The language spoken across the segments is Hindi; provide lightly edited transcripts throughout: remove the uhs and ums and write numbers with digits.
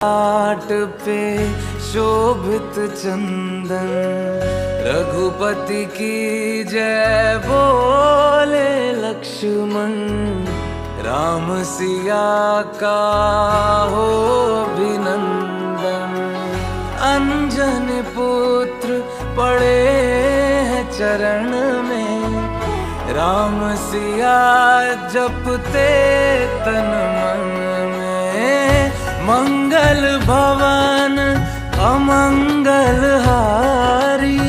घाट पे शोभित चंदन, रघुपति की जय बोले लक्ष्मण। राम सिया का हो अभिनंदन, अंजन पुत्र पड़े हैं चरण में। राम सिया जपते तन मन में, मंगल भवन अमंगल हारी।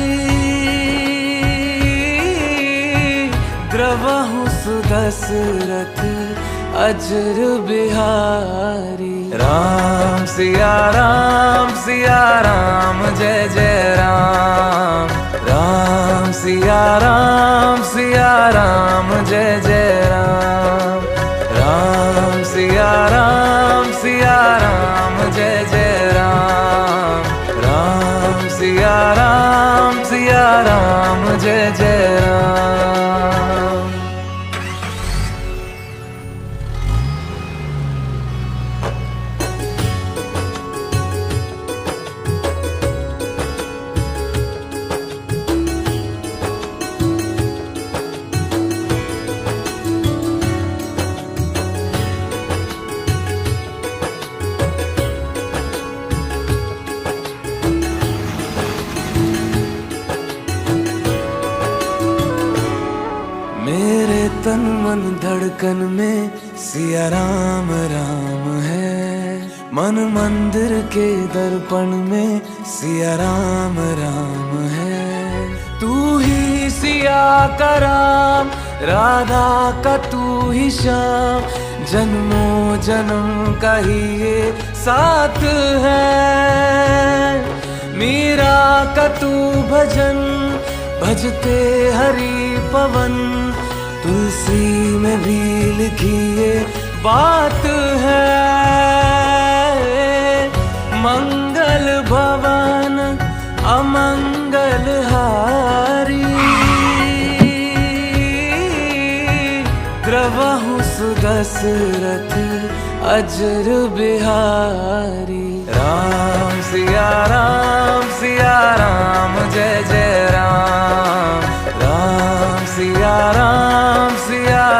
द्रवहु सुदशरथ अजर बिहारी। राम सिया राम जय जय राम। राम सिया राम जय जय राम। राम सिया राम जय जय राम। राम सिया राम जय जय राम। मेरे तन मन धड़कन में सिया राम राम है। मन मंदिर के दर्पण में सिया राम राम है। तू ही सिया का राम, राधा का तू ही श्याम। जन्मों जन्म का ही ये साथ है। मीरा का तू भजन भजते हरि पवन। तुलसी में भी लिखी ये बात है। मंगल भवन अमंगल हारी। द्रवहु सुदशरथ अजर बिहारी।